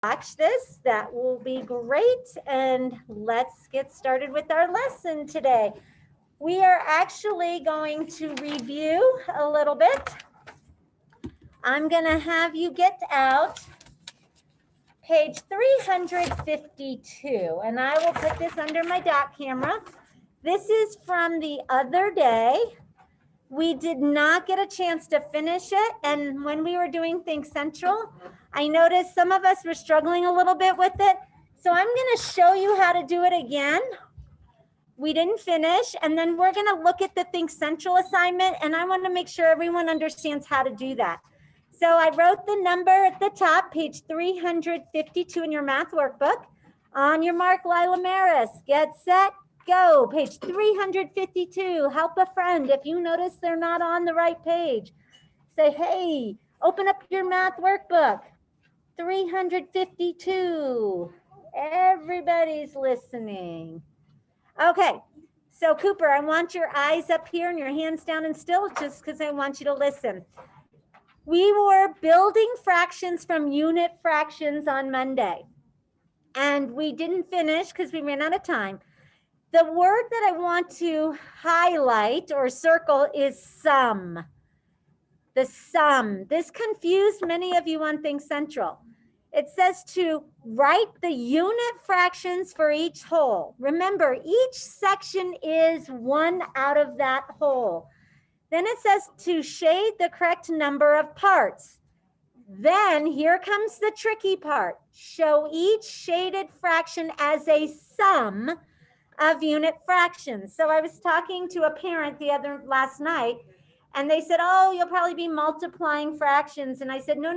watch this. That will be great. And let's get started with our lesson today. We are actually going to review a little bit. I'm going to have you get out page 352, and I will put this under my dot camera. This is from the other day. We did not get a chance to finish it. And when we were doing Think Central, I noticed some of us were struggling a little bit with it. So I'm going to show you how to do it again. We didn't finish. And then we're going to look at the Think Central assignment. And I want to make sure everyone understands how to do that. So I wrote the number at the top, page 352 in your math workbook. On your mark, Lila Maris. Get set. Go. Page 352. Help a friend. If you notice they're not on the right page, say, hey, open up your math workbook. 352. Everybody's listening. Okay. So Cooper, I want your eyes up here and your hands down and still, just because I want you to listen. We were building fractions from unit fractions on Monday, and we didn't finish because we ran out of time. The word that I want to highlight or circle is sum. The sum. This confused many of you on Think Central. It says to write the unit fractions for each whole. Remember, each section is one out of that whole. Then it says to shade the correct number of parts. Then here comes the tricky part. Show each shaded fraction as a sum of unit fractions. So I was talking to a parent last night, and they said, oh, you'll probably be multiplying fractions. And I said, no.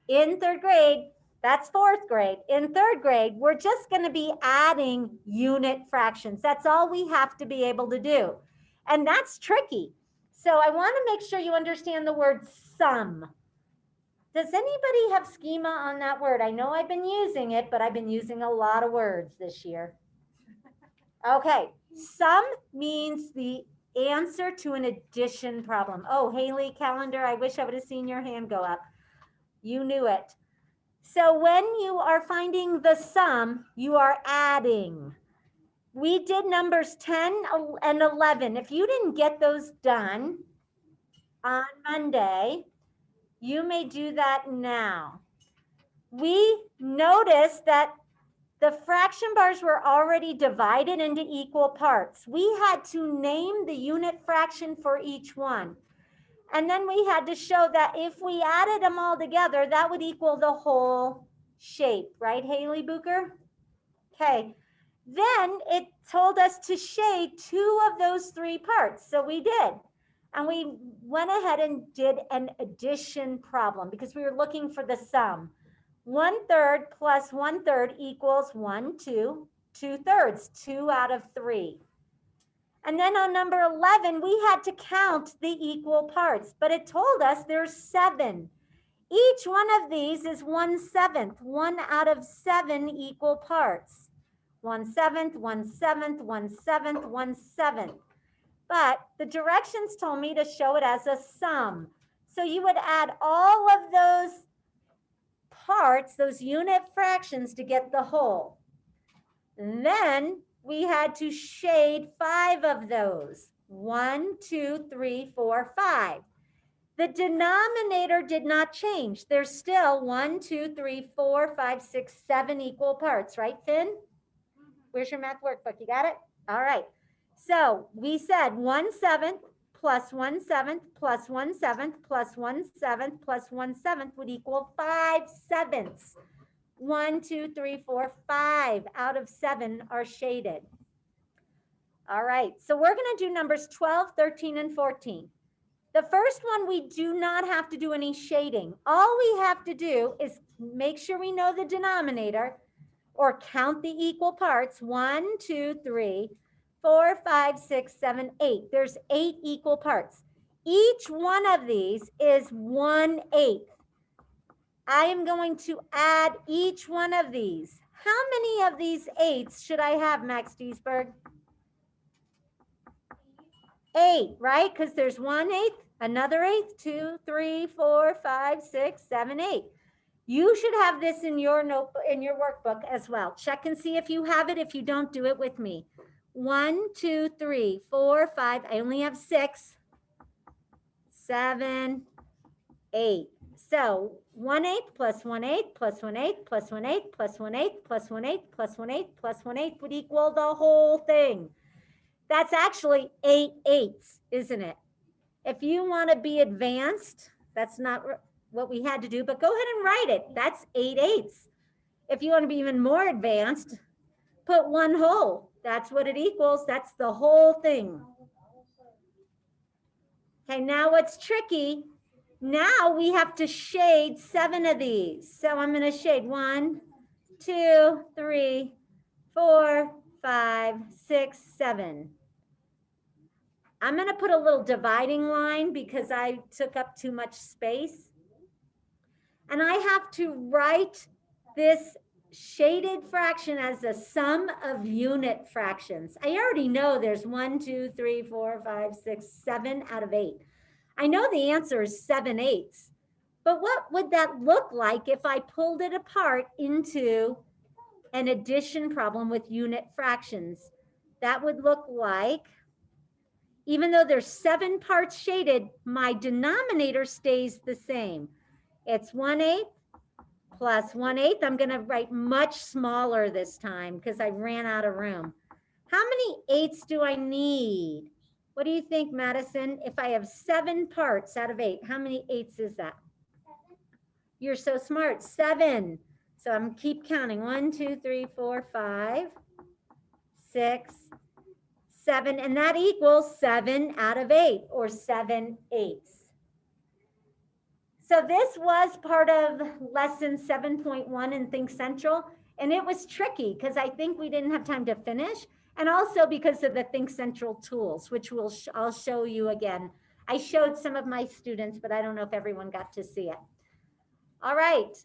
In third grade, that's fourth grade. In third grade, we're just going to be adding unit fractions. That's all we have to be able to do. And that's tricky. So I want to make sure you understand the word sum. Does anybody have schema on that word? I know I've been using it, but I've been using a lot of words this year. Okay, sum means the answer to an addition problem. Oh, Haley Calendar, I wish I would have seen your hand go up. You knew it. So when you are finding the sum, you are adding. We did numbers 10 and 11. If you didn't get those done on Monday, you may do that now. We noticed that the fraction bars were already divided into equal parts. We had to name the unit fraction for each one. And then we had to show that if we added them all together, that would equal the whole shape, right, Haley Booker? Okay. Then it told us to shade two of those three parts. So we did. And we went ahead and did an addition problem because we were looking for the sum. 1/3 plus 1/3 equals 1, 2, 2/3, 2 out of 3. And then on number 11, we had to count the equal parts, but it told us there's 7. Each one of these is 1/7, 1 out of 7 equal parts. 1/7, 1/7, 1/7, 1/7. But the directions told me to show it as a sum. So you would add all of those parts, those unit fractions, to get the whole. And then we had to shade 5 of those. 1, 2, 3, 4, 5. The denominator did not change. There's still 1, 2, 3, 4, 5, 6, 7 equal parts, right, Finn? Where's your math workbook? You got it? All right. So we said 1/7 plus 1/7 plus 1/7 plus 1/7 plus 1/7 would equal 5/7. 1, 2, 3, 4, 5 out of 7 are shaded. All right. So we're going to do numbers 12, 13, and 14. The first one, we do not have to do any shading. All we have to do is make sure we know the denominator or count the equal parts. 1, 2, 3, 4, 5, 6, 7, 8. There's 8 equal parts. Each one of these is 1/8. I am going to add each one of these. How many of these 8s should I have, Max Duisberg? 8, right? Because there's 1/8, another 8, 2, 3, 4, 5, 6, 7, 8. You should have this in your notebook, in your workbook as well. Check and see if you have it. If you don't, do it with me. 1, 2, 3, 4, 5. I only have 6, 7, 8. So 1/8 plus 1/8 plus 1/8 plus 1/8 plus 1/8 plus 1/8 plus 1/8 plus 1/8 would equal the whole thing. That's actually 8/8, isn't it? If you want to be advanced, that's not what we had to do, but go ahead and write it. That's 8/8. If you want to be even more advanced, put 1 whole. That's what it equals. That's the whole thing. Okay, now what's tricky? Now we have to shade 7 of these. So I'm going to shade 1, 2, 3, 4, 5, 6, 7. I'm going to put a little dividing line because I took up too much space. And I have to write this shaded fraction as a sum of unit fractions. I already know there's 1, 2, 3, 4, 5, 6, 7 out of 8. I know the answer is 7/8. But what would that look like if I pulled it apart into an addition problem with unit fractions? That would look like, even though there's 7 parts shaded, my denominator stays the same. It's 1/8 plus 1/8. I'm going to write much smaller this time because I ran out of room. How many 8s do I need? What do you think, Madison? If I have 7 parts out of 8, how many 8s is that? 7. You're so smart. 7. So I'm keep counting. 1, 2, 3, 4, 5, 6, 7. And that equals 7 out of 8, or 7/8. So this was part of lesson 7.1 in Think Central. And it was tricky because I think we didn't have time to finish. And also because of the Think Central tools, which I'll show you again. I showed some of my students, but I don't know if everyone got to see it. All right.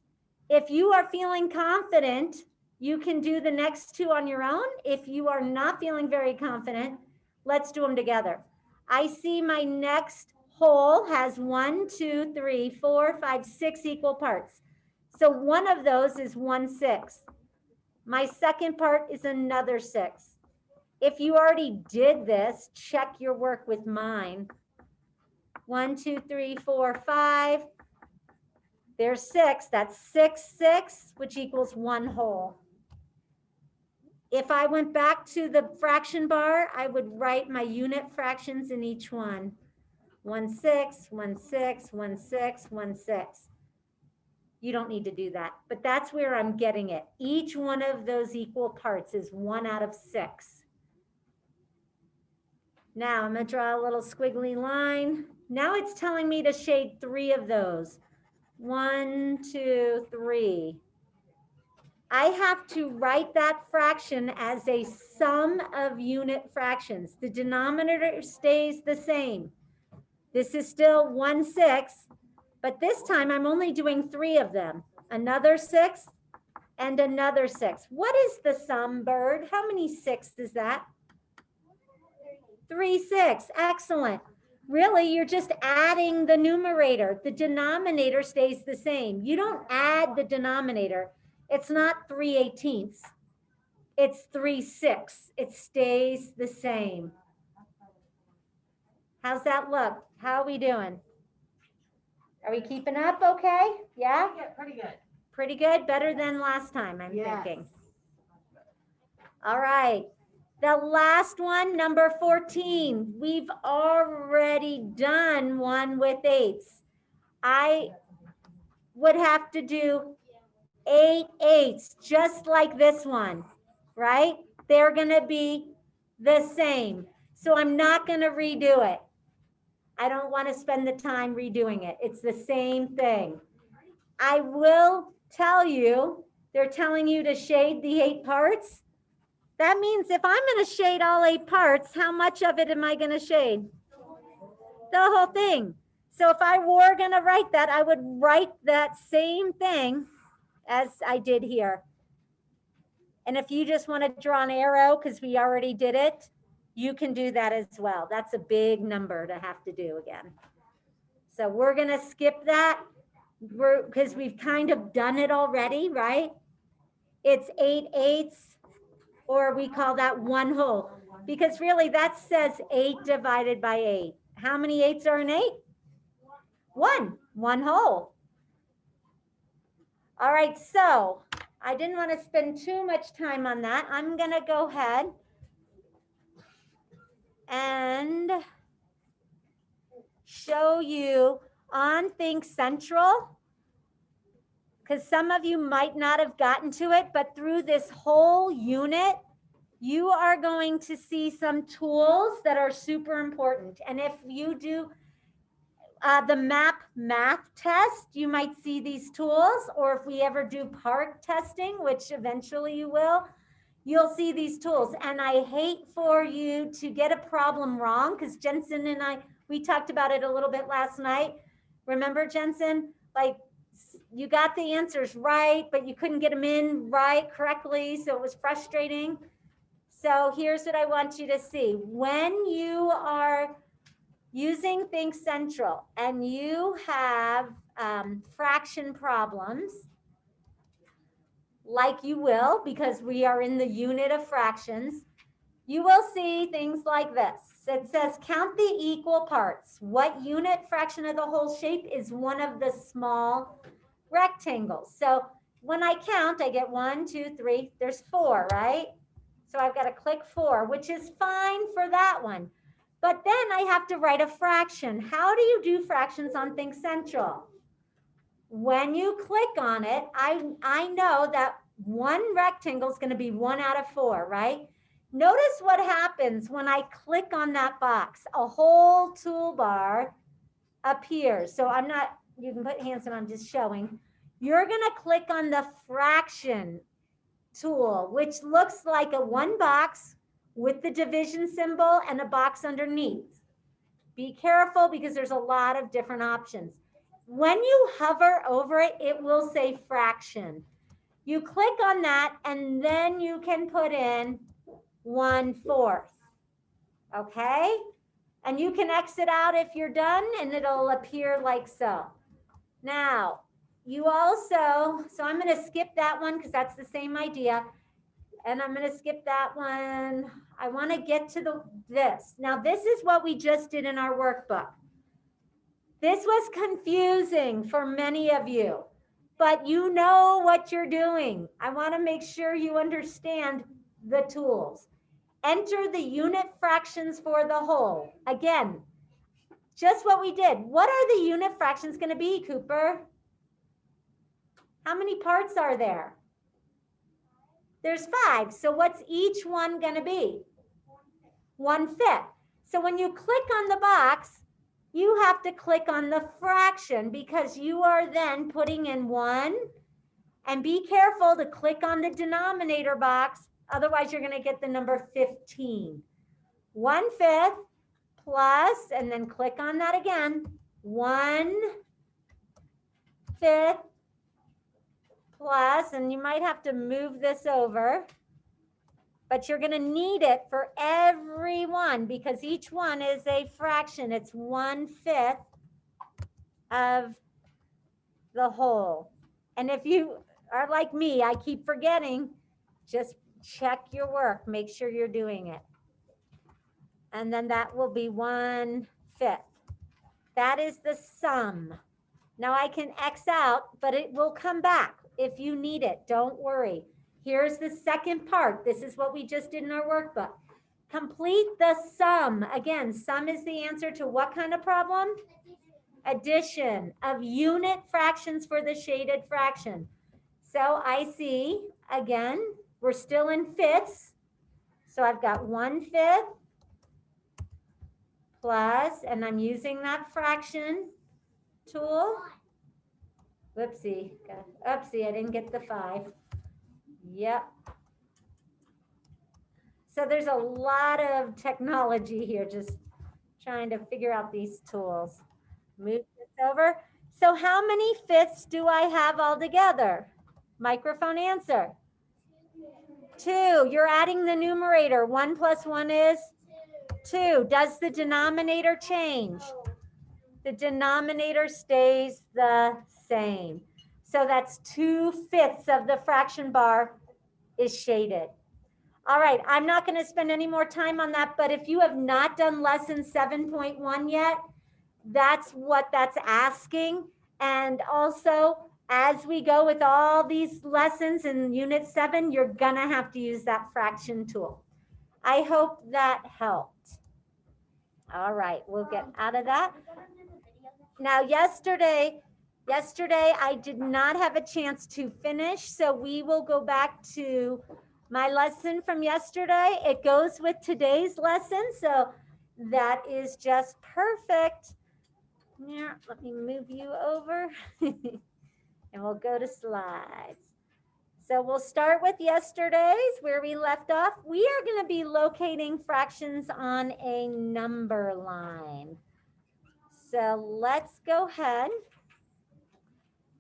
If you are feeling confident, you can do the next 2 on your own. If you are not feeling very confident, let's do them together. I see my next whole has 1, 2, 3, 4, 5, 6 equal parts. So one of those is 1/6. My second part is another 6. If you already did this, check your work with mine. 1, 2, 3, 4, 5. There's 6. That's 6, 6, which equals 1 whole. If I went back to the fraction bar, I would write my unit fractions in each one. 1/6, 1/6, 1/6, 1/6. You don't need to do that, but that's where I'm getting it. Each one of those equal parts is 1 out of 6. Now I'm going to draw a little squiggly line. Now it's telling me to shade 3 of those. 1, 2, 3. I have to write that fraction as a sum of unit fractions. The denominator stays the same. This is still 1/6, but this time I'm only doing 3 of them. Another 6 and another 6. What is the sum, Bird? How many 6 is that? 3, 6. Excellent. Really, you're just adding the numerator. The denominator stays the same. You don't add the denominator. It's not 3/18. It's 3/6. It stays the same. How's that look? How are we doing? Are we keeping up okay? Yeah? Yeah, pretty good. Pretty good? Better than last time, I'm thinking. All right. The last one, number 14. We've already done one with 8s. I would have to do 8 8s, just like this one, right? They're going to be the same. So I'm not going to redo it. I don't want to spend the time redoing it. It's the same thing. I will tell you, they're telling you to shade the 8 parts. That means if I'm going to shade all 8 parts, how much of it am I going to shade? The whole thing. So if I were going to write that, I would write that same thing as I did here. And if you just want to draw an arrow because we already did it, you can do that as well. That's a big number to have to do again. So we're going to skip that. because we've kind of done it already, right? It's 8/8, or we call that 1 whole, because really that says 8 divided by 8. How many 8s are in 8? 1 whole. All right, so I didn't want to spend too much time on that. I'm going to go ahead and show you on Think Central, because some of you might not have gotten to it, but through this whole unit, you are going to see some tools that are super important. And if you do the MAP math test, you might see these tools, or if we ever do PARCC testing, which eventually you will, you'll see these tools. And I hate for you to get a problem wrong, because Jensen and I, we talked about it a little bit last night. Remember, Jensen, like you got the answers right, but you couldn't get them in right correctly. So it was frustrating. So here's what I want you to see. When you are using Think Central and you have fraction problems, like you will, because we are in the unit of fractions, you will see things like this. It says count the equal parts. What unit fraction of the whole shape is one of the small rectangles? So when I count, I get 1, 2, 3, there's 4, right? So I've got to click 4, which is fine for that one. But then I have to write a fraction. How do you do fractions on Think Central? When you click on it, I know that one rectangle is going to be 1 out of 4, right? Notice what happens when I click on that box. A whole toolbar appears. So I'm not, you can put hands on, I'm just showing. You're going to click on the fraction tool, which looks like a 1 box with the division symbol and a box underneath. Be careful because there's a lot of different options. When you hover over it, it will say fraction. You click on that and then you can put in 1/4. Okay? And you can exit out if you're done and it'll appear like so. Now, you also, so I'm going to skip that one because that's the same idea. And I'm going to skip that one. I want to get to this. Now, this is what we just did in our workbook. This was confusing for many of you, but you know what you're doing. I want to make sure you understand the tools. Enter the unit fractions for the whole. Again, just what we did. What are the unit fractions going to be, Cooper? How many parts are there? There's 5. So what's each one going to be? 1/5. So when you click on the box, you have to click on the fraction because you are then putting in 1. And be careful to click on the denominator box. Otherwise, you're going to get the number 15. 1/5 plus, and then click on that again. 1/5 plus, and you might have to move this over, but you're going to need it for every one because each one is a fraction. It's 1/5 of the whole. And if you are like me, I keep forgetting, just check your work, make sure you're doing it. And then that will be 1/5. That is the sum. Now I can X out, but it will come back if you need it. Don't worry. Here's the second part. This is what we just did in our workbook. Complete the sum. Again, sum is the answer to what kind of problem? Addition of unit fractions for the shaded fraction. So I see, again, we're still in fifths. So I've got 1/5 plus, and I'm using that fraction tool. Whoopsie, oopsie, I didn't get the 5. Yep. So there's a lot of technology here, just trying to figure out these tools. Move this over. So how many fifths do I have altogether? Microphone answer. 2. You're adding the numerator. 1 plus 1 is 2. Does the denominator change? The denominator stays the same. So that's 2/5 of the fraction bar is shaded. All right, I'm not going to spend any more time on that, but if you have not done lesson 7.1 yet, that's what that's asking. And also, as we go with all these lessons in unit 7, you're going to have to use that fraction tool. I hope that helped. All right, we'll get out of that. Now, yesterday I did not have a chance to finish, so we will go back to my lesson from yesterday. It goes with today's lesson, so that is just perfect. Yeah, let me move you over and we'll go to slides. So we'll start with yesterday's where we left off. We are going to be locating fractions on a number line. So let's go ahead.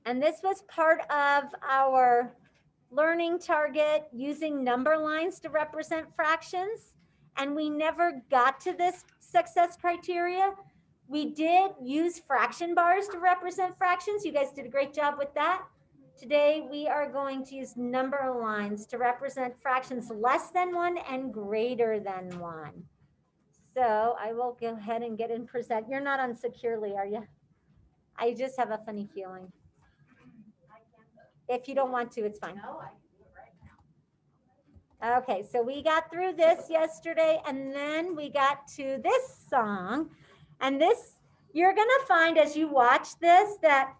And this was part of our learning target using number lines to represent fractions. And we never got to this success criteria. We did use fraction bars to represent fractions. You guys did a great job with that. Today, we are going to use number lines to represent fractions less than 1 and greater than 1. So I will go ahead and get in present. You're not on securely, are you? I just have a funny feeling. If you don't want to, it's fine. No, I can do it right now. Okay, so we got through this yesterday, and then we got to this song. And this, you're going to find as you watch this that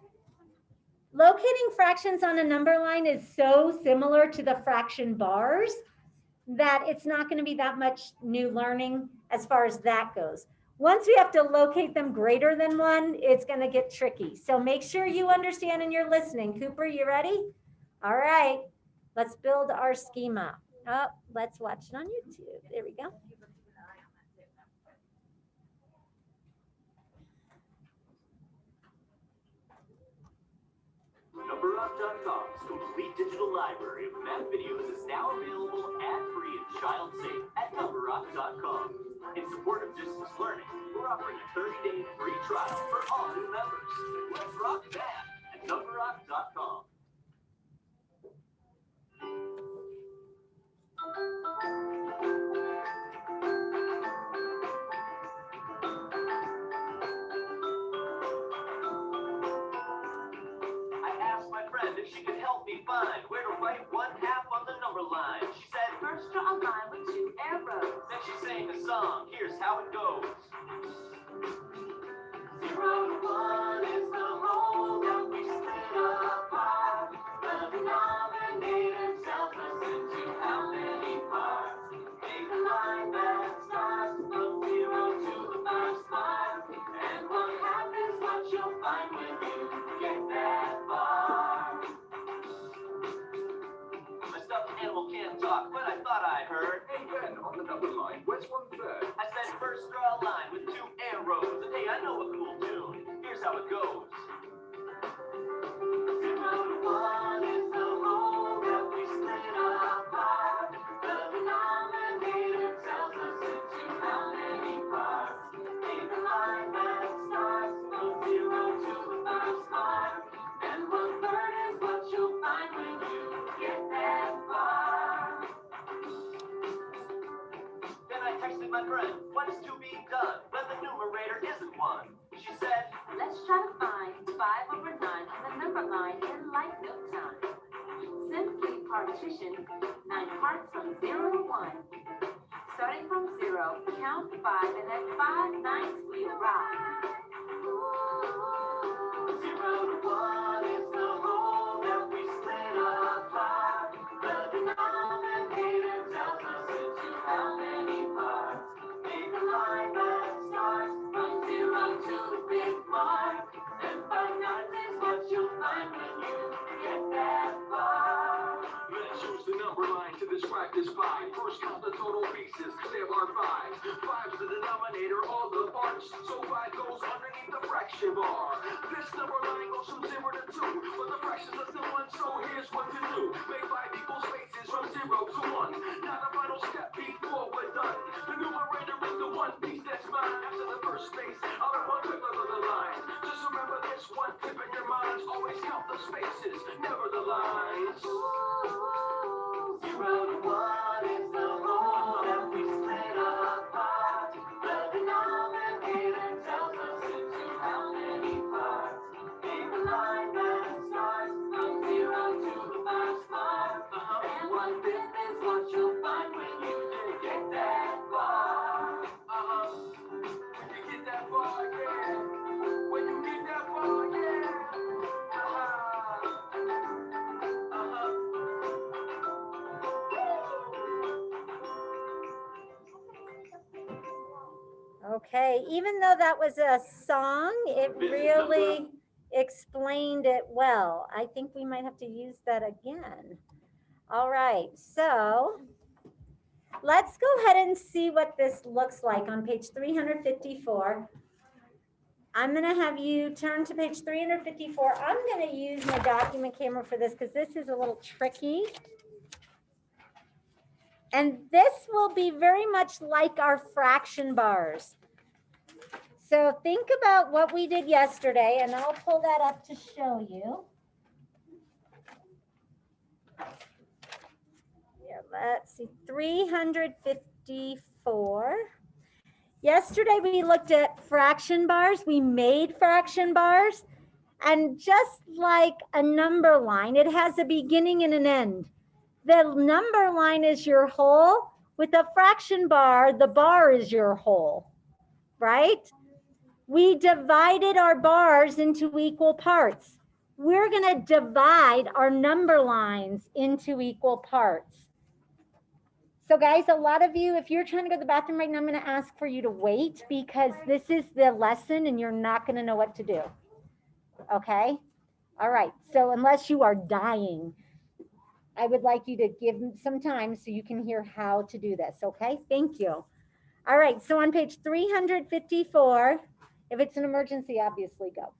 locating fractions on a number line is so similar to the fraction bars that it's not going to be that much new learning as far as that goes. Once we have to locate them greater than 1, it's going to get tricky. So make sure you understand and you're listening. Cooper, you ready? All right, let's build our schema. Oh, let's watch it on YouTube. There we go. Numberup.com's complete digital library of math videos is now available ad-free and child-safe at Numberup.com. In support of distance learning, we're offering a 30-day free trial for all new members. Let's rock math at Numberup.com. If she could help me find where to write 1/2 on the number line. She said, first draw a line with 2 arrows. Then she sang a song. Here's how it goes. 0 to 1 is the roll that we split apart. The denominator tells us into how many parts. Make a line that starts from 0 to the first part. And 1/2 is what you'll find when you get that far. Animal can't talk, but I thought I heard. Hey Ben, on the number line, where's 1/3? I said first draw a line with 2 arrows. And hey, I know a cool tune. Here's how it goes. 0 to 1 is the roll that we split apart. The denominator tells us into how many parts. Make a line that starts from 0 to the first part. And 1/3 is what you'll find when you get that far. Then I texted my friend, what is to be done when the numerator isn't 1? She said, let's try to find 5 over 9 on the number line in like no time. Simply partition 9 parts from 0 to 1. Starting from 0, count 5, and at 5 9 we arrive. 0 to 1 is the roll that we split apart. The denominator tells us into how many parts. Make a line that starts from 0 to the big mark. And 5 9 is what you'll find when you get that far. Let's use the number line to describe this 5. First count the total pieces, there are 5. 5's the denominator, all the parts. So 5 goes underneath the fraction bar. This number line goes from 0 to 2, but the fraction's less than 1, so here's what to do. Make 5 equal spaces from 0 to 1. Now the final step before we're done. The numerator is the one piece that's mine. After the first space, I'll have 1 clip of the line. Just remember this one tip in your mind. Always spaces, never the lines. 0 to 1 is the rule that we split apart. The denominator tells us into how many parts. Make a line that starts from 0 to the first part. And 1/5 is what you'll find when you get that far. When you get that far, yeah. When you get that far, yeah. Okay, even though that was a song, it really explained it well. I think we might have to use that again. All right, so let's go ahead and see what this looks like on page 354. I'm going to have you turn to page 354. I'm going to use my document camera for this because this is a little tricky. And this will be very much like our fraction bars. So think about what we did yesterday, and I'll pull that up to show you. Here, let's see, 354. Yesterday we looked at fraction bars. We made fraction bars. And just like a number line, it has a beginning and an end. The number line is your whole. With a fraction bar, the bar is your whole, right? We divided our bars into equal parts. We're going to divide our number lines into equal parts. So guys, a lot of you, if you're trying to go to the bathroom right now, I'm going to ask for you to wait because this is the lesson and you're not going to know what to do. Okay? All right. So unless you are dying, I would like you to give some time so you can hear how to do this. Okay? Thank you. All right. So on page 354, if it's an emergency, obviously go.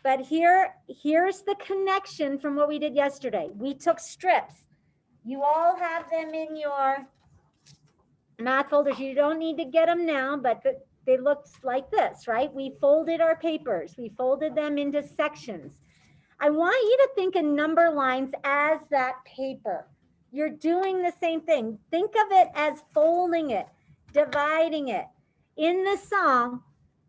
But here's the connection from what we did yesterday. We took strips. You all have them in your math folders. You don't need to get them now, but they look like this, right? We folded our papers. We folded them into sections. I want you to think of number lines as that paper. You're doing the same thing. Think of it as folding it, dividing it. In the song,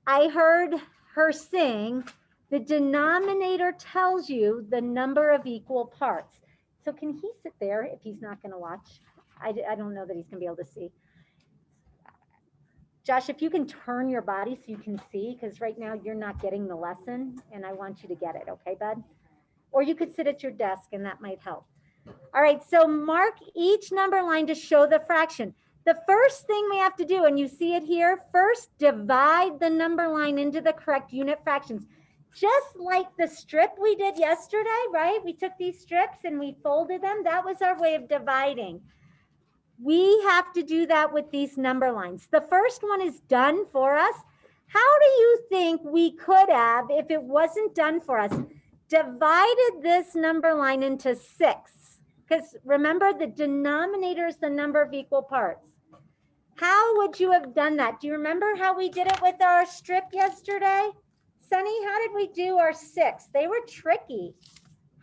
I heard her sing, the denominator tells you the number of equal parts. So can he sit there if he's not going to watch? I don't know that he's going to be able to see. Josh, if you can turn your body so you can see, because right now you're not getting the lesson and I want you to get it. Okay, bud? Or you could sit at your desk and that might help. All right, so mark each number line to show the fraction. The first thing we have to do, and you see it here, first divide the number line into the correct unit fractions. Just like the strip we did yesterday, right? We took these strips and we folded them. That was our way of dividing. We have to do that with these number lines. The first one is done for us. How do you think we could have, if it wasn't done for us, divided this number line into 6? Because remember, the denominator is the number of equal parts. How would you have done that? Do you remember how we did it with our strip yesterday? Sunny, how did we do our 6? They were tricky.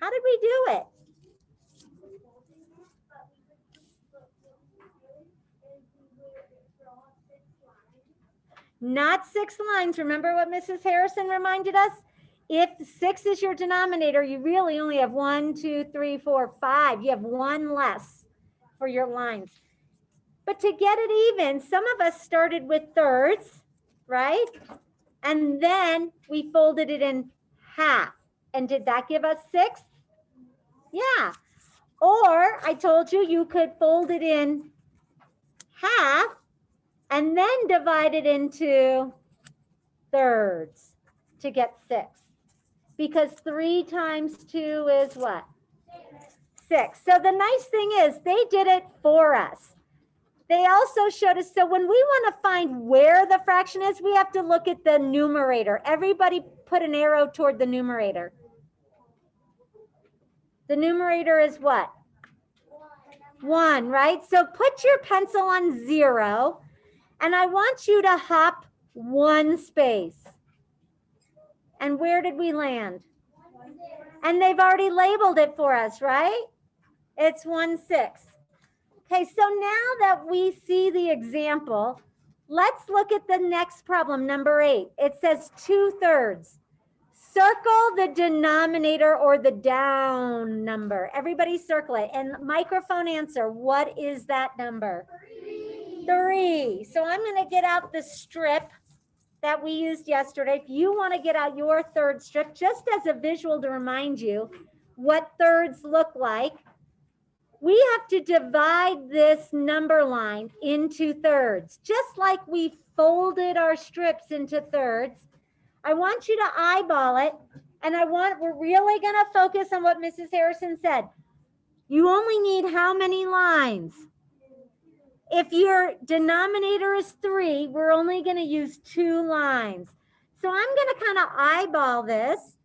How did we do it? Not 6 lines. Remember what Mrs. Harrison reminded us? If 6 is your denominator, you really only have 1, 2, 3, 4, 5. You have 1 less for your lines. But to get it even, some of us started with thirds, right? And then we folded it in half. And did that give us 6? Yeah. Or I told you, you could fold it in half and then divide it into thirds to get 6. Because 3 times 2 is what? 6. So the nice thing is they did it for us. They also showed us, so when we want to find where the fraction is, we have to look at the numerator. Everybody put an arrow toward the numerator. The numerator is what? 1, right? So put your pencil on 0, and I want you to hop 1 space. And where did we land? And they've already labeled it for us, right? It's 1/6. Okay, so now that we see the example, let's look at the next problem, number 8. It says 2/3. Circle the denominator or the down number. Everybody circle it. And microphone answer, what is that number? 3. So I'm going to get out the strip that we used yesterday. If you want to get out your third strip, just as a visual to remind you what thirds look like, we have to divide this number line into thirds, just like we folded our strips into thirds. I want you to eyeball it, and we're really going to focus on what Mrs. Harrison said. You only need how many lines? If your denominator is 3, we're only going to use 2 lines. So I'm going to kind of eyeball this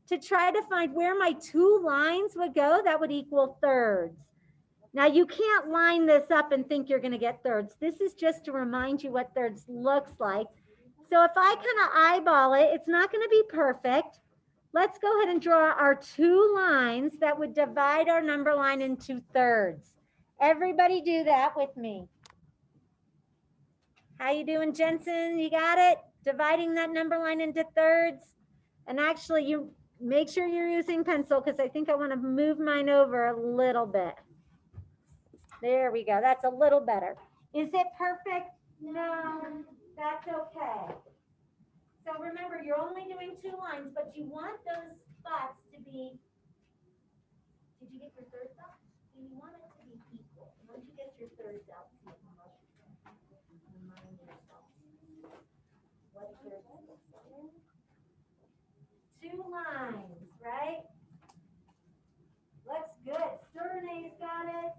to try to find where my 2 lines would go. That would equal thirds. Now you can't line this up and think you're going to get thirds. This is just to remind you what thirds looks like. So if I kind of eyeball it, it's not going to be perfect. Let's go ahead and draw our 2 lines that would divide our number line into thirds. Everybody do that with me. How you doing, Jensen? You got it? Dividing that number line into thirds. And actually, you make sure you're using pencil because I think I want to move mine over a little bit. There we go. That's a little better. Is it perfect? No, that's okay. So remember, you're only doing 2 lines, but you want those spots to be, did you get your thirds out? You want it to be equal. Once you get your thirds out, remind yourself what thirds look like. 2 lines, right? Looks good. Surna's got it.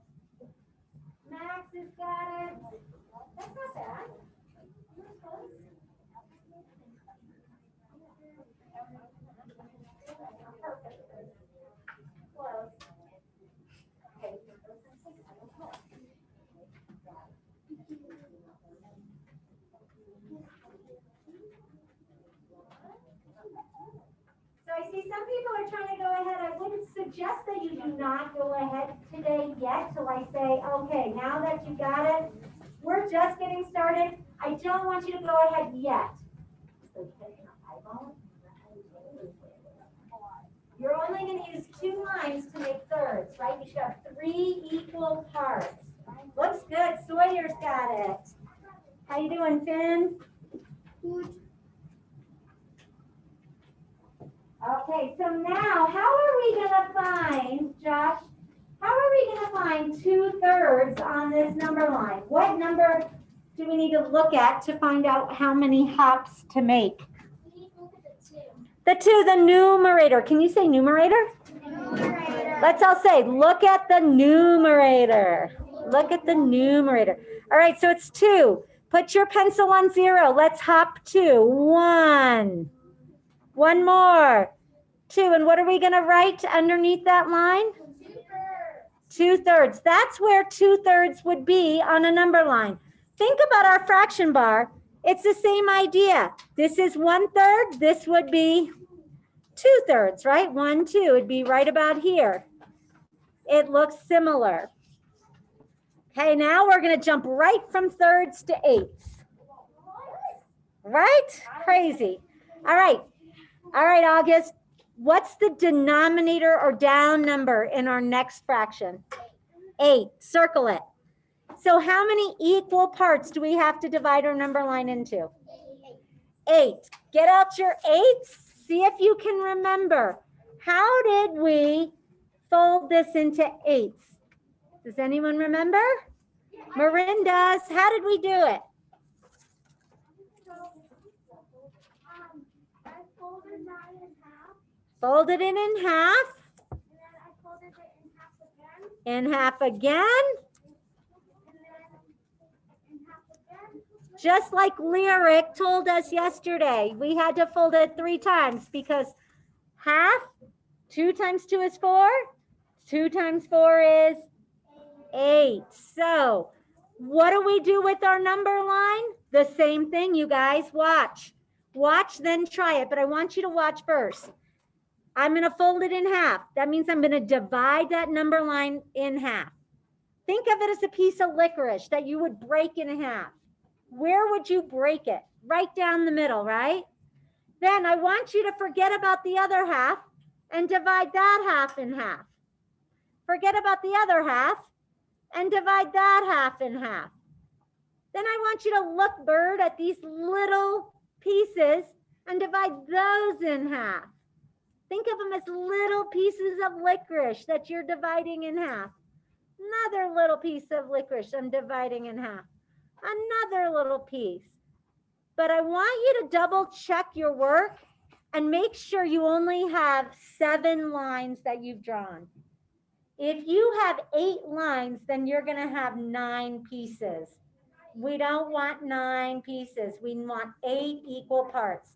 Max has got it. That's not bad. You're close. Perfect. Close. Okay. So I see some people are trying to go ahead. I wouldn't suggest that you do not go ahead today yet till I say, okay, now that you got it, we're just getting started. I don't want you to go ahead yet. You're only going to use 2 lines to make thirds, right? You should have 3 equal parts. Looks good. Sawyer's got it. How you doing, Finn? Good. Okay, so now how are we going to find, Josh, how are we going to find 2/3 on this number line? What number do we need to look at to find out how many hops to make? We need to look at the 2. The 2, the numerator. Can you say numerator? Numerator. Let's all say, look at the numerator. Look at the numerator. All right, so it's 2. Put your pencil on 0. Let's hop 2. 1. One more. 2. And what are we going to write underneath that line? 2/3. That's where 2/3 would be on a number line. Think about our fraction bar. It's the same idea. This is 1/3. This would be 2/3, right? 1, 2. It'd be right about here. It looks similar. Okay, now we're going to jump right from thirds to eighths. Right? Crazy. All right. All right, August. What's the denominator or down number in our next fraction? 8. Circle it. So how many equal parts do we have to divide our number line into? 8. Get out your 8s. See if you can remember. How did we fold this into 8s? Does anyone remember? Marin does. How did we do it? I folded mine in half, Folded it in half. and then I folded it in half again, In half again. and then in half again. Just like Lyric told us yesterday, we had to fold it 3 times because half, 2 times 2 is 4. 2 times 4 is 8. So what do we do with our number line? The same thing, you guys. Watch. Watch, then try it. But I want you to watch first. I'm going to fold it in half. That means I'm going to divide that number line in half. Think of it as a piece of licorice that you would break in half. Where would you break it? Right down the middle, right? Then I want you to forget about the other half and divide that half in half. Forget about the other half and divide that half in half. Then I want you to look, Bird, at these little pieces and divide those in half. Think of them as little pieces of licorice that you're dividing in half. Another little piece of licorice I'm dividing in half. Another little piece. But I want you to double check your work and make sure you only have 7 lines that you've drawn. If you have 8 lines, then you're going to have 9 pieces. We don't want 9 pieces. We want 8 equal parts.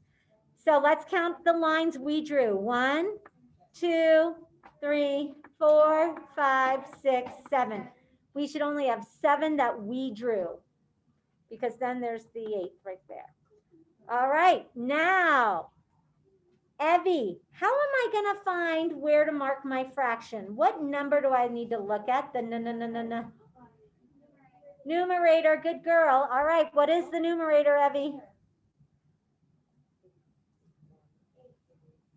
So let's count the lines we drew. 1, 2, 3, 4, 5, 6, 7. We should only have 7 that we drew, because then there's the 8th right there. All right, now, Evie, how am I going to find where to mark my fraction? What number do I need to look at? The numerator, good girl. All right, what is the numerator, Evie?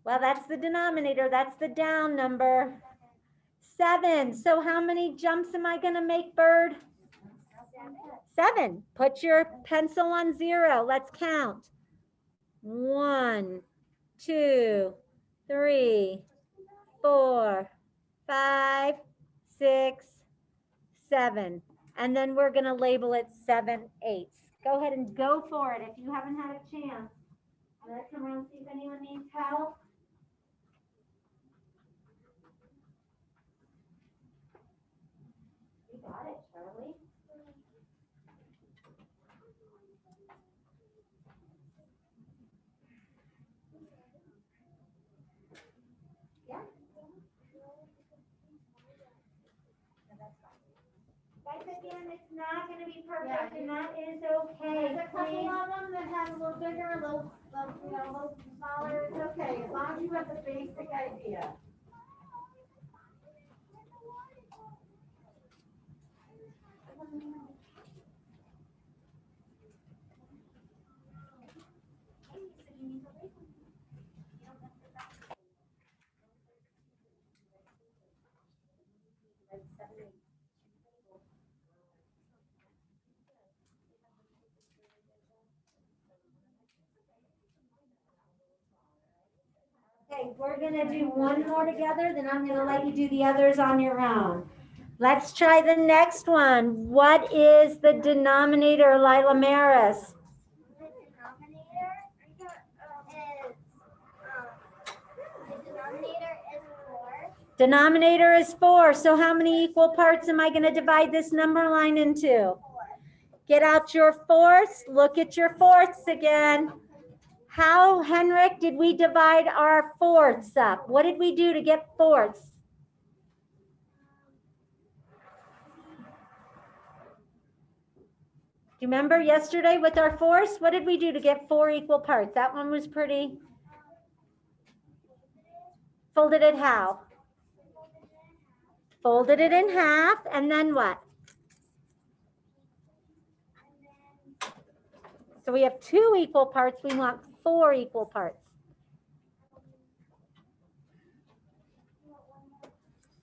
Well, that's the denominator. That's the down number. 7. So how many jumps am I going to make, Bird? 7. Put your pencil on 0. Let's count. 1, 2, 3, 4, 5, 6, 7. And then we're going to label it 7/8. Go ahead and go for it. If you haven't had a chance, let's come around and see if anyone needs help. You got it, Charlie. Yeah. Guys, again, it's not going to be perfect, and that is okay. There's a couple of them that have a little bigger, a little smaller. It's okay, as long as you have the basic idea. Okay, we're going to do one more together, then I'm going to let you do the others on your own. Let's try the next one. What is the denominator, Lila Maris? The Denominator is 4. So how many equal parts am I going to divide this number line into? 4. Get out your fourths. Look at your fourths again. How, Henrik, did we divide our fourths up? What did we do to get fourths? Do you remember yesterday with our fourths? What did we do to get 4 equal parts? That one was pretty. Folded it how? Folded it in half, and then what? So we have 2 equal parts. We want 4 equal parts.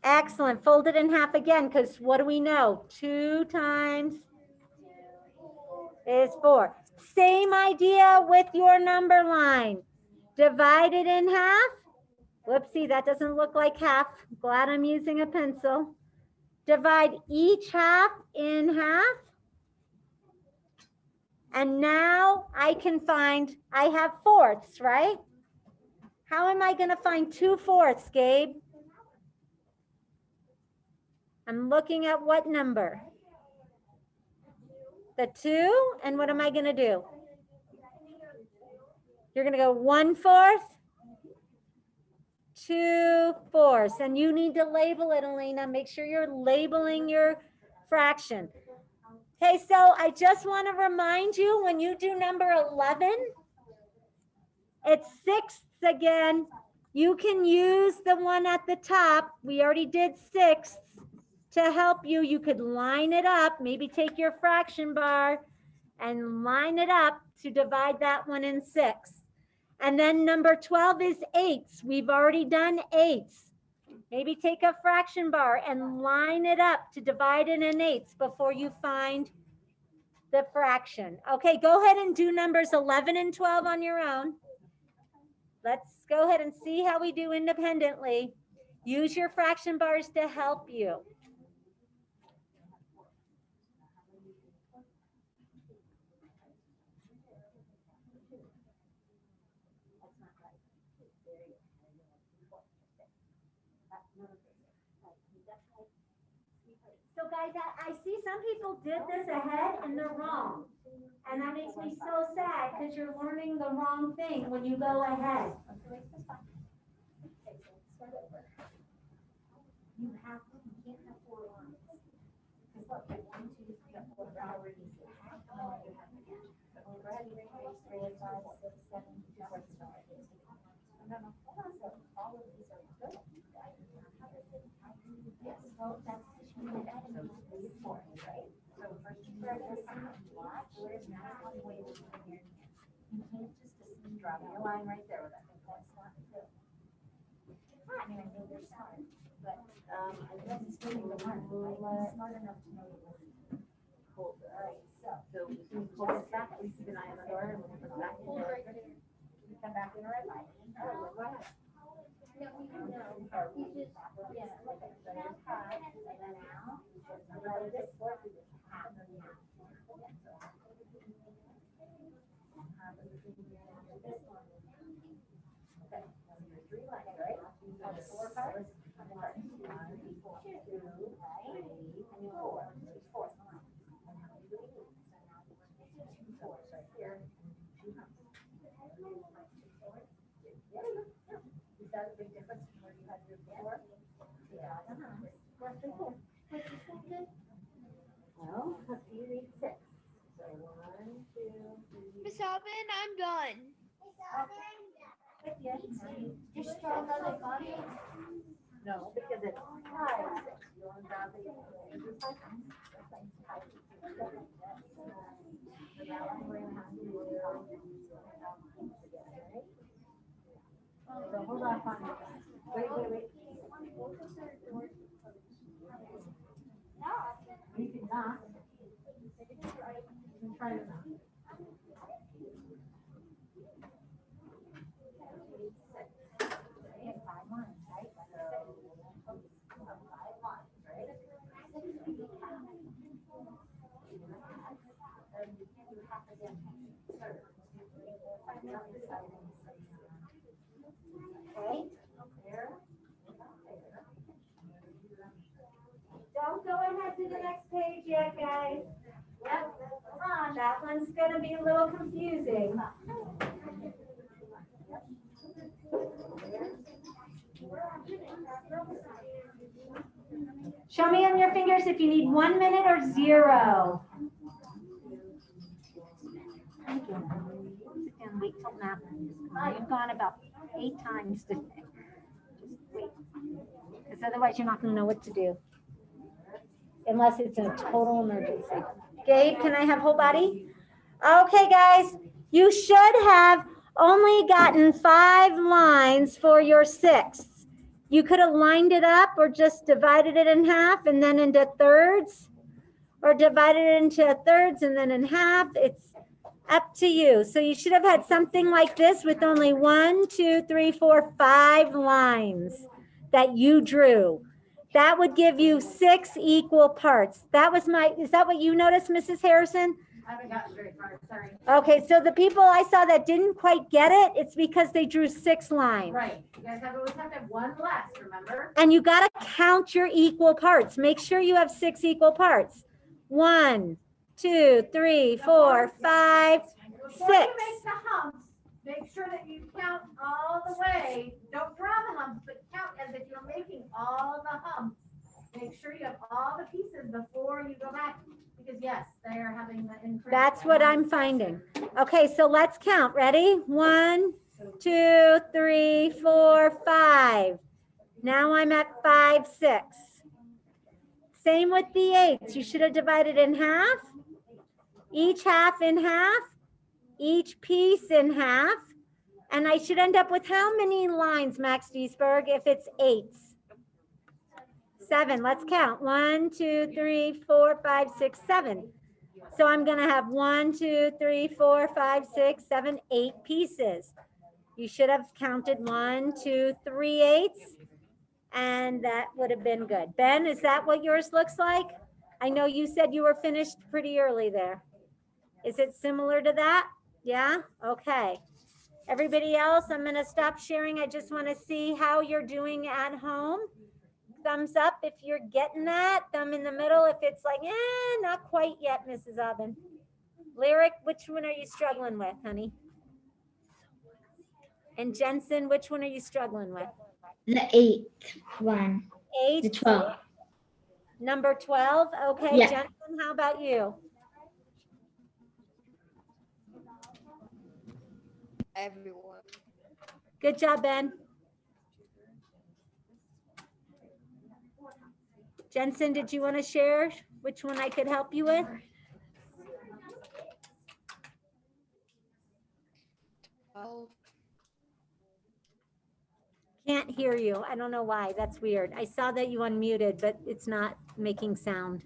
Excellent. Fold it in half again, because what do we know? 2 times is 4. Same idea with your number line. Divide it in half. Whoopsie, that doesn't look like half. Glad I'm using a pencil. Divide each half in half. And now I can find, I have fourths, right? How am I going to find 2 fourths, Gabe? I'm looking at what number? The 2. And what am I going to do? You're going to go 1/4, 2/4. And you need to label it, Elena. Make sure you're labeling your fraction. Okay, so I just want to remind you, when you do number 11, it's 6ths again. You can use the one at the top. We already did sixths to help you. You could line it up, maybe take your fraction bar and line it up to divide that one in six. And then number 12 is eighths. We've already done eighths. Maybe take a fraction bar and line it up to divide it in eighths before you find the fraction. Okay, go ahead and do numbers 11 and 12 on your own. Let's go ahead and see how we do independently. Use your fraction bars to help you. So guys, I see some people did this ahead and they're wrong. And that makes me so sad because you're learning the wrong thing when you go ahead. You have to, you can't have 4 lines. Because look, 1, 2, 3, 4, 5, 6, 7, hold on, so all of these are good. Yes, well, that's the 4, right? So first you start this watch, where's that one way to here? You can't just draw your line right there with that. That's not good. I mean, I know you're smart, but I wasn't speaking the one. I'm smart enough to know it was cold. All right, so we can pull this back, at least keep an eye on the door, and we'll put it back in there. Come back in the red light. All right, go ahead. No, we don't know. We just, yeah, like a clear cut, and then out. Like this work, we just half and half. This one. Okay, now your 3 lines, right? 4 parts. 1, 2, 3, right? And 4. There's 4. And how do you do it? So now you want to get 2 4s right here. 2 humps. There you go. Is that a big difference from where you had your before? Yeah. Well, let's see, read 6. So 1, 2, 3. Miss Alvin, I'm done. Just draw another body. No, because it's 5. You want to draw the So hold on, wait. You can not. You can try to not. You have 5 lines, right? So 5 lines, right? And you do half again. Okay, there. Don't go ahead to the next page yet, guys. Yep, come on, that one's gonna be a little confusing. Show me on your fingers if you need 1 minute or 0. And wait till nap. You've gone about 8 times today. Just wait. Because otherwise you're not going to know what to do. Unless it's a total emergency. Gabe, can I have whole body? Okay, guys. You should have only gotten 5 lines for your 6. You could have lined it up or just divided it in half and then into thirds. Or divided it into thirds and then in half. It's up to you. So you should have had something like this with only 1, 2, 3, 4, 5 lines that you drew. That would give you 6 equal parts. That was is that what you noticed, Mrs. Harrison? I haven't gotten very far, sorry. Okay, so the people I saw that didn't quite get it, it's because they drew 6 lines. Right, you guys always have to have 1 less, remember? And you got to count your equal parts. Make sure you have 6 equal parts. 1, 2, 3, 4, 5, 6. Before you make the humps, make sure that you count all the way. Don't draw the humps, but count as if you're making all the humps. Make sure you have all the pieces before you go back, because yes, they are having the incorrect. That's what I'm finding. Okay, so let's count. Ready? 1, 2, 3, 4, 5. Now I'm at 5, 6. Same with the 8s. You should have divided in half, each half in half, each piece in half. And I should end up with how many lines, Max Duisberg, if it's 8s? 7. Let's count. 1, 2, 3, 4, 5, 6, 7. So I'm going to have 1, 2, 3, 4, 5, 6, 7, 8 pieces. You should have counted 1, 2, 3 eighths, and that would have been good. Ben, is that what yours looks like? I know you said you were finished pretty early there. Is it similar to that? Yeah? Okay. Everybody else, I'm going to stop sharing. I just want to see how you're doing at home. Thumbs up if you're getting that. Thumb in the middle if it's like, not quite yet, Mrs. Aubin. Lyric, which one are you struggling with, honey? And Jensen, which one are you struggling with? The 8th one. 8. The 12. Number 12. Okay, Yeah. Jensen, how about you? Everyone. Good job, Ben. Jensen, did you want to share which one I could help you with? 12. Can't hear you. I don't know why. That's weird. I saw that you unmuted, but it's not making sound.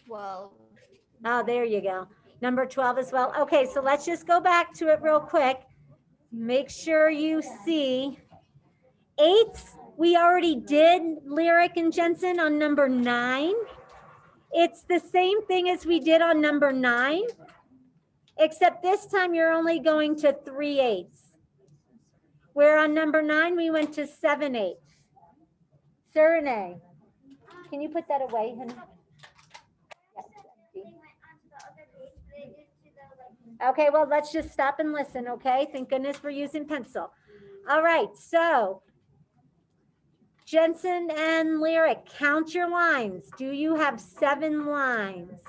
12. Oh, there you go. Number 12 as well. Okay, so let's just go back to it real quick. Make sure you see 8s. We already did Lyric and Jensen on number 9. It's the same thing as we did on number 9, except this time you're only going to 3 eighths. Where on number 9, we went to 7 eighths. Serene, can you put that away, honey? Okay, well, let's just stop and listen, okay? Thank goodness we're using pencil. All right, so Jensen and Lyric, count your lines. Do you have 7 lines?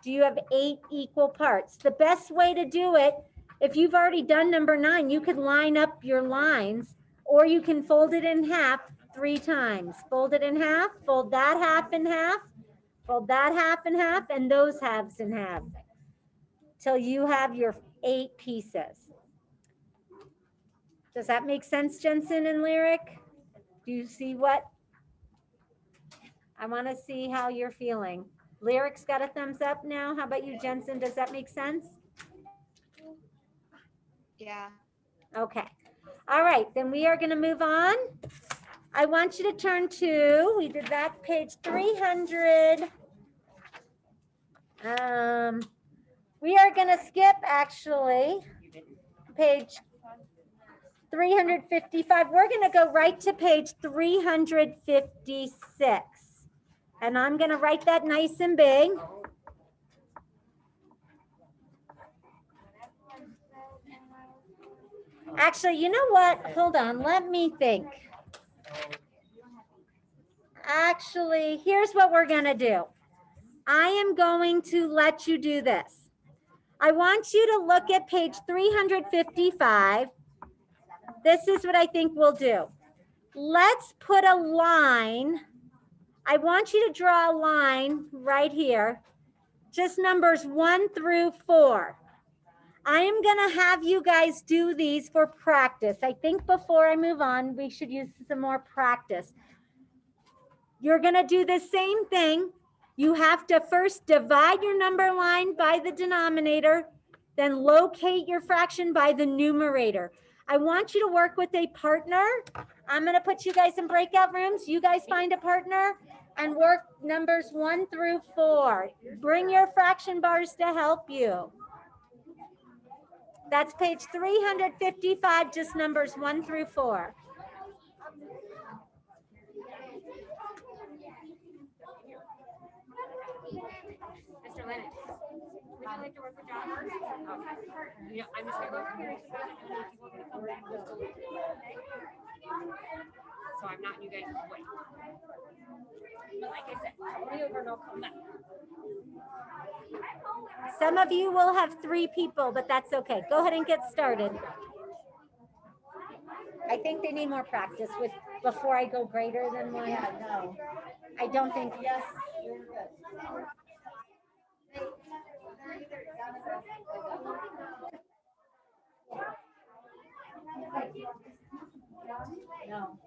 Do you have 8 equal parts? The best way to do it, if you've already done number 9, you could line up your lines, or you can fold it in half 3 times. Fold it in half, fold that half in half, fold that half in half, and those halves in half, till you have your 8 pieces. Does that make sense, Jensen and Lyric? Do you see what? I want to see how you're feeling. Lyric's got a thumbs up now. How about you, Jensen? Does that make sense? Yeah. Okay. All right, then we are going to move on. I want you to turn to, we did that, page 300. We are going to skip, actually, page 355. We're going to go right to page 356. And I'm going to write that nice and big. Actually, you know what? Hold on. Let me think. Actually, here's what we're going to do. I am going to let you do this. I want you to look at page 355. This is what I think we'll do. Let's put a line. I want you to draw a line right here, just numbers 1 through 4. I am going to have you guys do these for practice. I think before I move on, we should use some more practice. You're going to do the same thing. You have to first divide your number line by the denominator, then locate your fraction by the numerator. I want you to work with a partner. I'm going to put you guys in breakout rooms. You guys find a partner and work numbers 1 through 4. Bring your fraction bars to help you. That's page 355, just numbers 1 through 4. Mr. Lennox, would you like to work with John? Okay. Yeah, I'm just gonna go over here. So I'm not in you guys' way. But like I said, I'll be over and I'll come back. Some of you will have 3 people, but that's okay. Go ahead and get started. I think they need more practice with before I go greater than 1. Yeah, no. I don't think. Yes, you're good. No.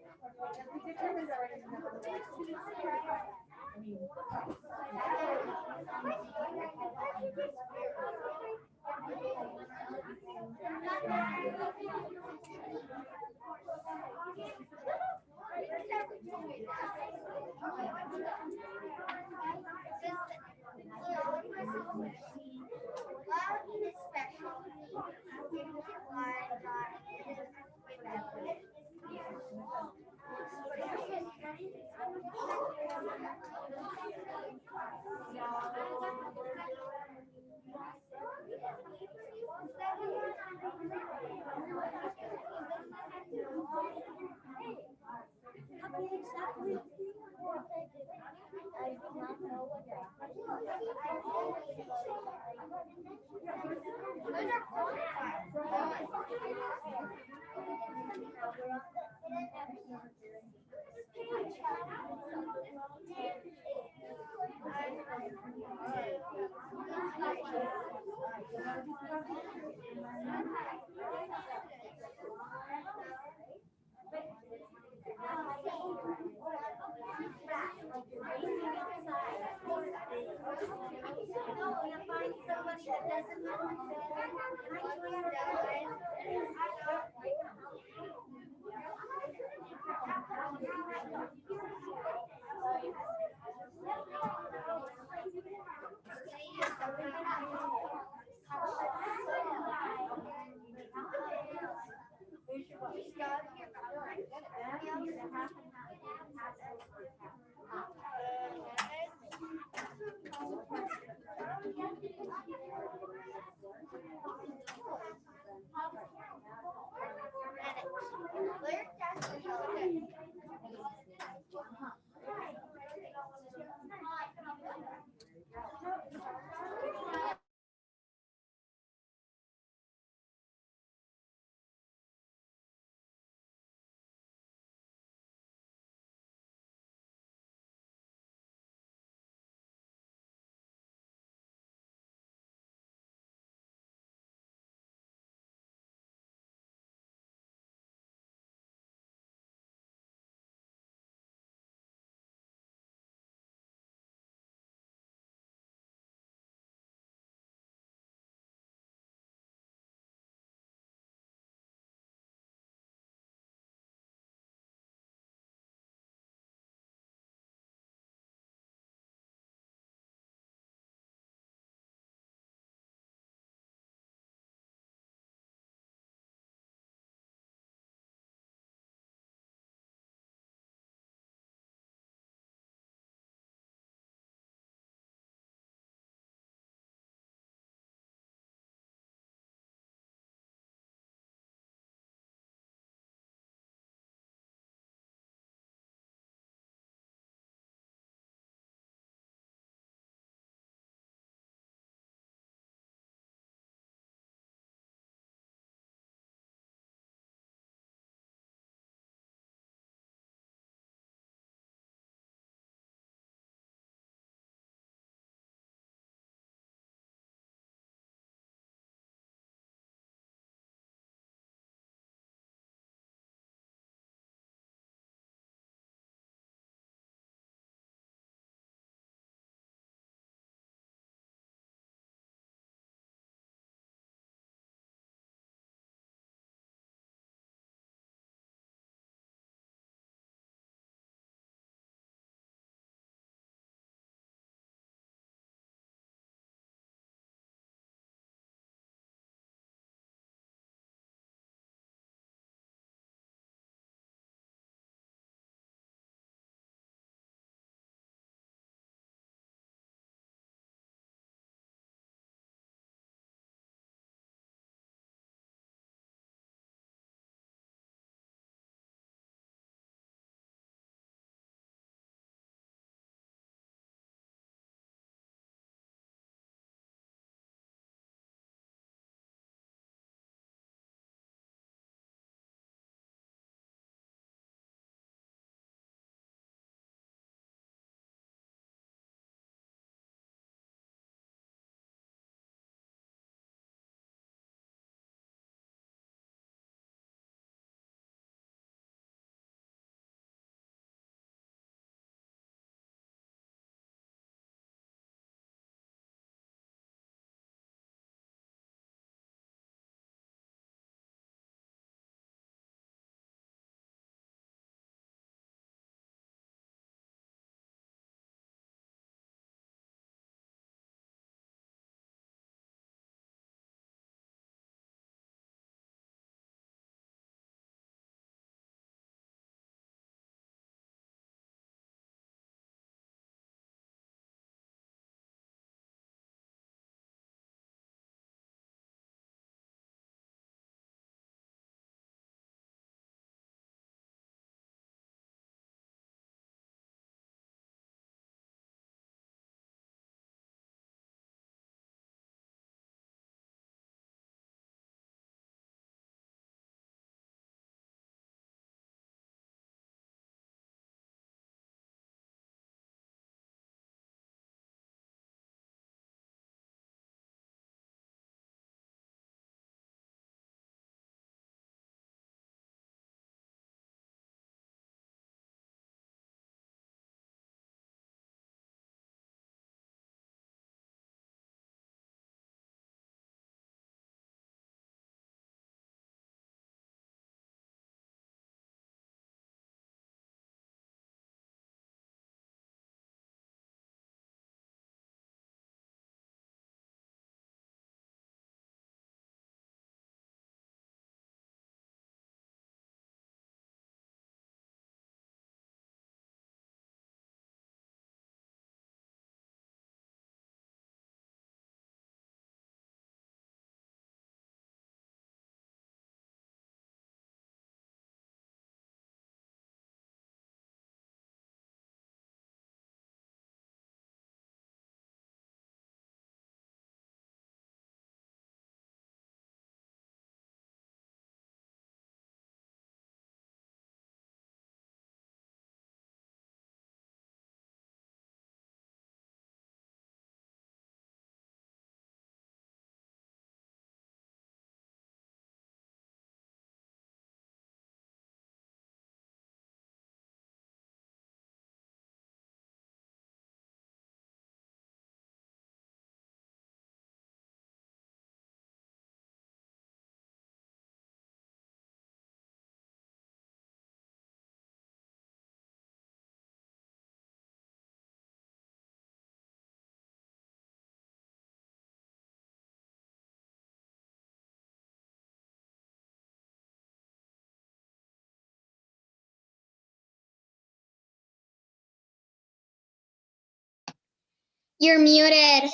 You're muted.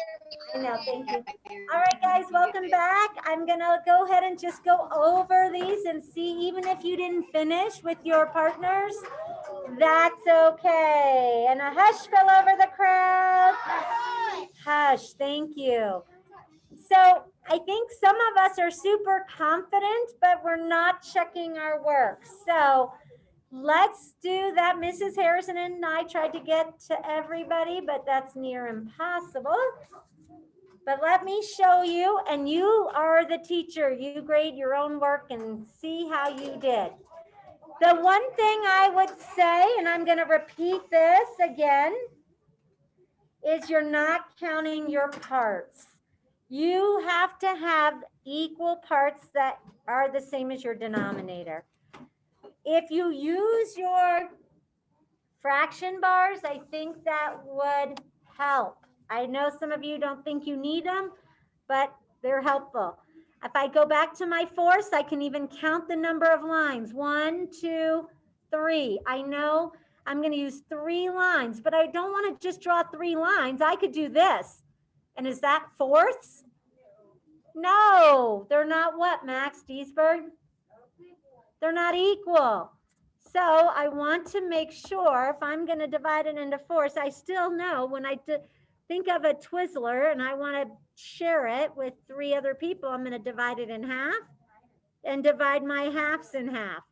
I know, thank you. All right, guys, welcome back. I'm gonna go ahead and just go over these and see, even if you didn't finish with your partners, that's okay. And a hush fell over the crowd. Hush, thank you. So I think some of us are super confident, but we're not checking our work. So let's do that. Mrs. Harrison and I tried to get to everybody, but that's near impossible. But let me show you, and you are the teacher. You grade your own work and see how you did. The one thing I would say, and I'm going to repeat this again, is you're not counting your parts. You have to have equal parts that are the same as your denominator. If you use your fraction bars, I think that would help. I know some of you don't think you need them, but they're helpful. If I go back to my fourths, I can even count the number of lines. 1, 2, 3. I know I'm going to use 3 lines, but I don't want to just draw 3 lines. I could do this. And is that fourths? No, they're not what, Max Deesberg? They're not equal. So I want to make sure if I'm going to divide it into fourths, I still know when I think of a Twizzler and I want to share it with 3 other people, I'm going to divide it in half and divide my halves in half.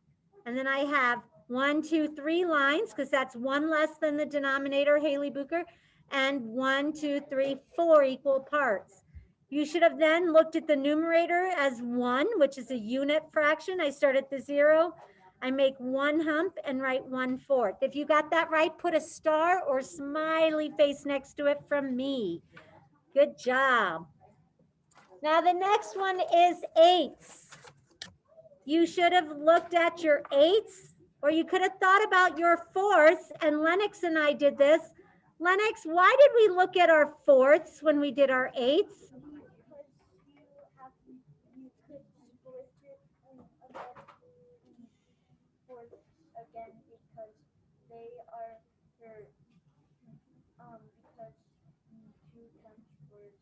And then I have 1, 2, 3 lines, because that's 1 less than the denominator, Haley Booker, and 1, 2, 3, 4 equal parts. You should have then looked at the numerator as 1, which is a unit fraction. I start at the 0. I make 1 hump and write 1/4. If you got that right, put a star or smiley face next to it from me. Good job. Now the next one is 8ths. You should have looked at your 8ths, or you could have thought about your 4ths, and Lennox and I did this. Lennox, why did we look at our 4ths when we did our 8ths? Again, because they are your because 2 times 4 is.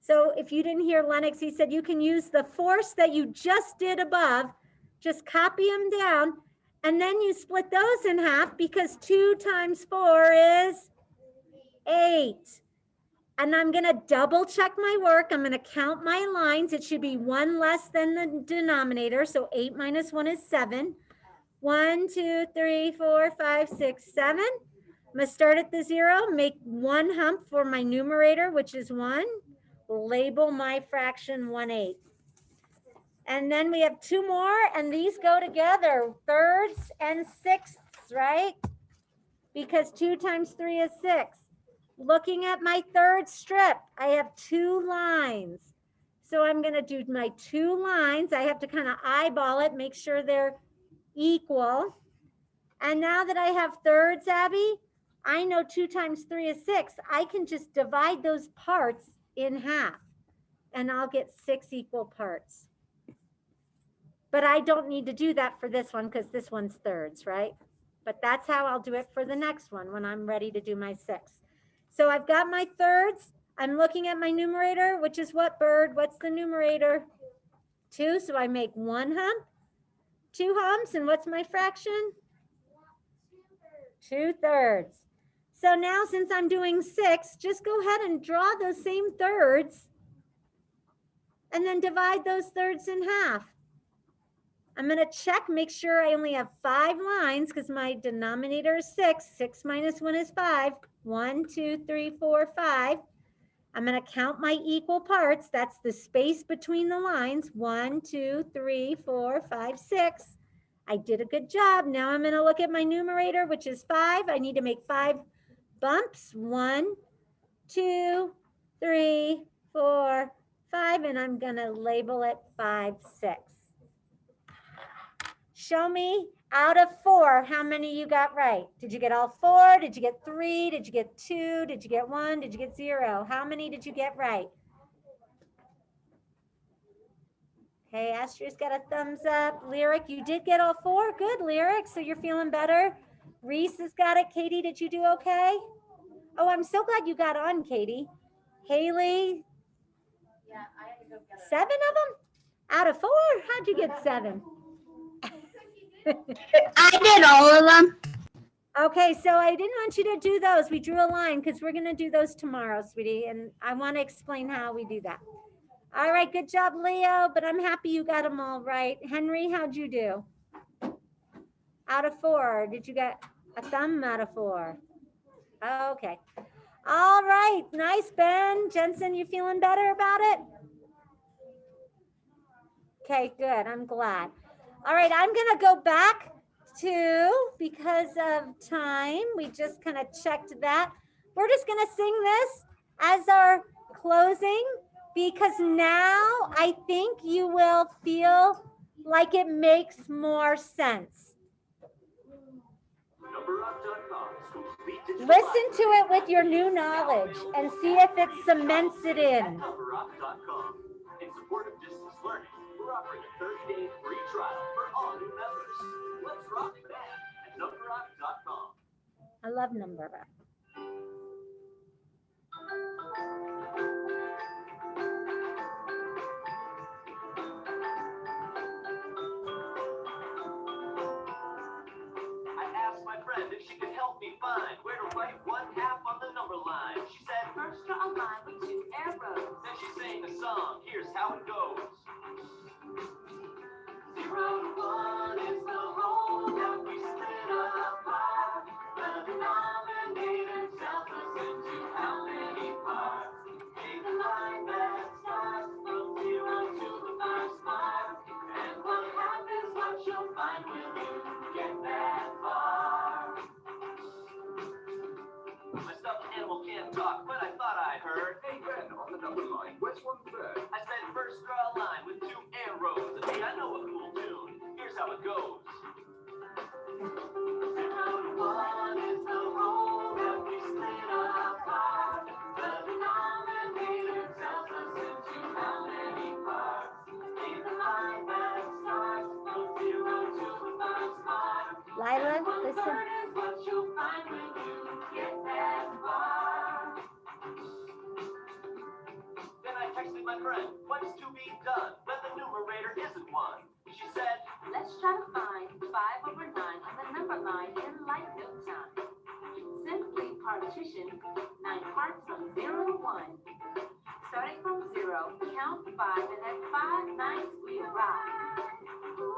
So if you didn't hear Lennox, he said you can use the fourths that you just did above, just copy them down, and then you split those in half, because 2 times 4 is 8. And I'm going to double check my work. I'm going to count my lines. It should be 1 less than the denominator. So 8 minus 1 is 7. 1, 2, 3, 4, 5, 6, 7. I'm going to start at the 0, make 1 hump for my numerator, which is 1. Label my fraction 1/8. And then we have 2 more, and these go together, thirds and sixths, right? Because 2 times 3 is 6. Looking at my third strip, I have 2 lines. So I'm going to do my 2 lines. I have to kind of eyeball it, make sure they're equal. And now that I have thirds, Abby, I know 2 times 3 is 6. I can just divide those parts in half, and I'll get 6 equal parts. But I don't need to do that for this one, because this one's thirds, right? But that's how I'll do it for the next one when I'm ready to do my 6. So I've got my thirds. I'm looking at my numerator, which is what, Bird? What's the numerator? 2. So I make 1 hump, 2 humps, and what's my fraction? 2/3. So now, since I'm doing 6, just go ahead and draw those same thirds and then divide those thirds in half. I'm going to check, make sure I only have 5 lines, because my denominator is 6. 6 minus 1 is 5. 1, 2, 3, 4, 5. I'm going to count my equal parts. That's the space between the lines. 1, 2, 3, 4, 5, 6. I did a good job. Now I'm going to look at my numerator, which is 5. I need to make 5 bumps. 1, 2, 3, 4, 5. And I'm going to label it 5, 6. Show me out of 4 how many you got right. Did you get all 4? Did you get 3? Did you get 2? Did you get 1? Did you get 0? How many did you get right? Okay, Astria's got a thumbs up. Lyric, you did get all 4. Good, Lyric. So you're feeling better. Reese has got it. Katie, did you do okay? Oh, I'm so glad you got on, Katie. Haley, Yeah, I had to go get 7 of them out of 4? How'd you get 7? I did all of them. Okay, so I didn't want you to do those. We drew a line because we're going to do those tomorrow, sweetie. And I want to explain how we do that. All right, good job, Leo. But I'm happy you got them all right. Henry, how'd you do? Out of 4. Did you get a thumb out of 4? Okay. All right. Nice, Ben. Jensen, you feeling better about it? Okay, good. I'm glad. All right, I'm going to go back to, because of time, we just kind of checked that. We're just going to sing this as our closing, because now I think you will feel like it makes more sense. Listen to it with your new knowledge and see if it cements it in. Numberrock.com. In support of distance learning, we're offering a 30-day free trial for all new members. Let's rock that at numberrock.com. I love Number Rock. I asked my friend if she could help me find where to write 1/2 on the number line. She said, first draw a line with 2 arrows. Then she sang the song. Here's how it goes. 0 to 1 is the whole that we split apart. The denominator tells us into how many parts. Make a line that starts from 0 to the first mark. And what happens, what you'll find when you get that far. My stuffed animal can't talk, but I thought I heard. Hey Ben, on the number line, where's 1/3? I said first draw a line with 2 arrows. And hey, I know a cool tune. Here's how it goes. 0 to 1 is the whole that we split apart. The denominator tells us into how many parts. Make a line that starts from 0 to the first mark. Lila, And 1/3 listen. is what you'll find when you get that far. Then I texted my friend, what's to be done when the numerator isn't 1? She said, Let's try to find 5 over 9 on the number line in like no time. Simply partition 9 parts from 0 to 1. Starting from 0, count 5, and at 5 9 we arrive. 0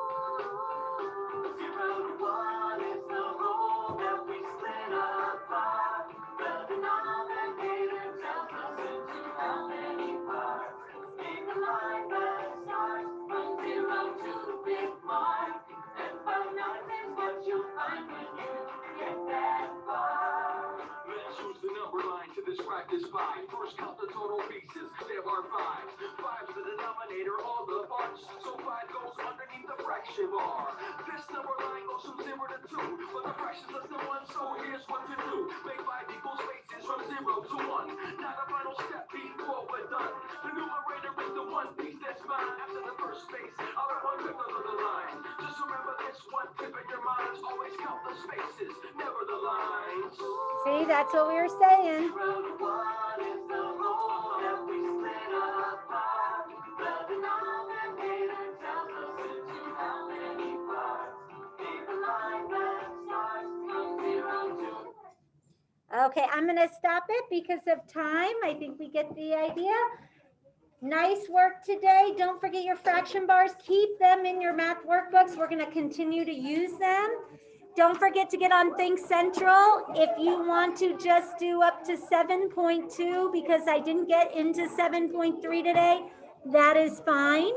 to 1 is the whole that we split apart. The denominator tells us into how many parts. Make a line that starts from 0 to the big mark. And 5 9 is what you'll find when you get that far. Let's use the number line to describe this 5. First count the total pieces. There are 5. 5's the denominator, all the parts. So 5 goes underneath the fraction bar. This number line goes from 0 to 2. But the fraction's less than 1, so here's what to do. Make 5 equal spaces from 0 to 1. Not a final step before we're done. The numerator is the one piece that's mine. After the first space, I'll have 1/5 of the line. Just remember this one tip in your mind. Always count the spaces, never the lines. See, that's what we were saying. 0 to 1 is the whole that we split apart. The denominator tells us into how many parts. Make a line that starts from 0 to. Okay, I'm going to stop it because of time. I think we get the idea. Nice work today. Don't forget your fraction bars. Keep them in your math workbooks. We're going to continue to use them. Don't forget to get on Think Central. If you want to just do up to 7.2 because I didn't get into 7.3 today, that is fine.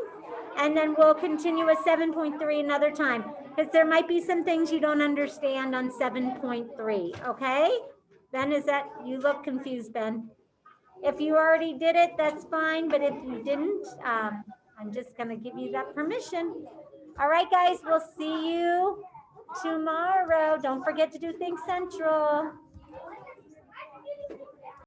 And then we'll continue with 7.3 another time because there might be some things you don't understand on 7.3, okay? Ben, is that, you look confused, Ben. If you already did it, that's fine. But if you didn't, I'm just going to give you that permission. All right, guys, we'll see you tomorrow. Don't forget to do Think Central.